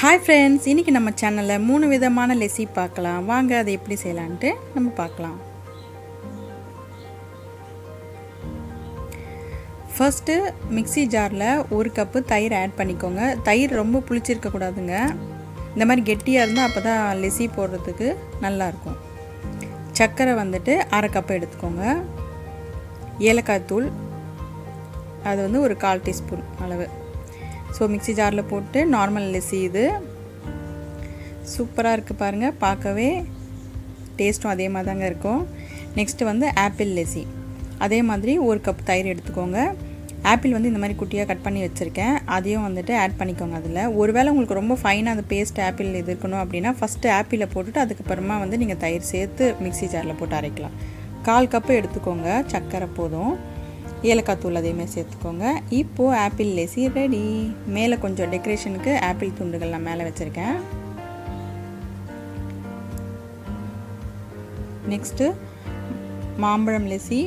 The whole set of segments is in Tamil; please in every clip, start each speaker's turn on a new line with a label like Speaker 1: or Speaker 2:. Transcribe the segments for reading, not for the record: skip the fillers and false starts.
Speaker 1: ஹாய் ஃப்ரெண்ட்ஸ், இன்றைக்கி நம்ம சேனலில் 3 விதமான லெஸ்ஸி பார்க்கலாம். வாங்க அதை எப்படி செய்யலான்ட்டு நம்ம பார்க்கலாம். ஃபர்ஸ்ட்டு மிக்ஸி ஜாரில் 1 கப்பு தயிர் ஆட் பண்ணிக்கோங்க. தயிர் ரொம்ப புளிச்சிருக்கக்கூடாதுங்க. இந்த மாதிரி கெட்டியாக இருந்தால் அப்போ தான் லெஸ்ஸி போடுறதுக்கு நல்லாயிருக்கும். சர்க்கரை வந்துட்டு 1/2 கப்பு எடுத்துக்கோங்க. ஏலக்காய் தூள் அது வந்து ஒரு 1/4 டீஸ்பூன் அளவு. ஸோ மிக்ஸி ஜாரில் போட்டு நார்மல் லெஸ்ஸி இது சூப்பராக இருக்குது பாருங்கள். பார்க்கவே டேஸ்ட்டும் அதே மாதிரி தாங்க இருக்கும். நெக்ஸ்ட்டு வந்து ஆப்பிள் லெஸ்ஸி. அதே மாதிரி 1 கப் தயிர் எடுத்துக்கோங்க. ஆப்பிள் வந்து இந்த மாதிரி குட்டியாக கட் பண்ணி வச்சுருக்கேன். அதையும் வந்துட்டு ஆட் பண்ணிக்கோங்க. அதில் ஒருவேளை உங்களுக்கு ரொம்ப ஃபைனாக அந்த பேஸ்ட் ஆப்பிள் இது இருக்கணும் அப்படின்னா ஃபஸ்ட்டு ஆப்பிளை போட்டுட்டு அதுக்கப்புறமா வந்து நீங்கள் தயிர் சேர்த்து மிக்ஸி ஜாரில் போட்டு அரைக்கலாம். 1/4 கப்பு எடுத்துக்கோங்க. சர்க்கரை போதும். ஏலக்காய் தூள் அதேமாதிரி சேர்த்துக்கோங்க. இப்போது ஆப்பிள் லெஸ்ஸி ரெடி. மேலே கொஞ்சம் டெக்கரேஷனுக்கு ஆப்பிள் துண்டுகள் நான் மேலே வச்சுருக்கேன். நெக்ஸ்ட்டு மாம்பழம் லெஸ்ஸி.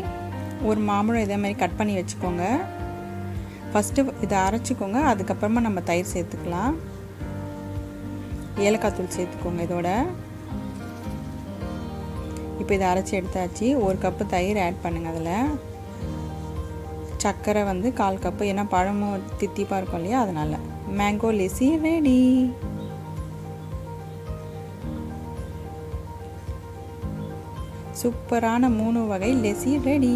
Speaker 1: ஒரு மாம்பழம் இதே மாதிரி கட் பண்ணி வச்சுக்கோங்க. ஃபஸ்ட்டு இதை அரைச்சிக்கோங்க. அதுக்கப்புறமா நம்ம தயிர் சேர்த்துக்கலாம். ஏலக்காய் தூள் சேர்த்துக்கோங்க இதோட. இப்போ இதை அரைச்சி எடுத்தாச்சு. 1 கப்பு தயிர் ஆட் பண்ணுங்கள். அதில் சர்க்கரை வந்து 1/4 கப்பு, ஏன்னா பழமும் தித்திப்பாக இருக்கும் இல்லையா, அதனால். Mango lessee ready. சூப்பரான 3 வகை லெஸ்ஸி ரெடி.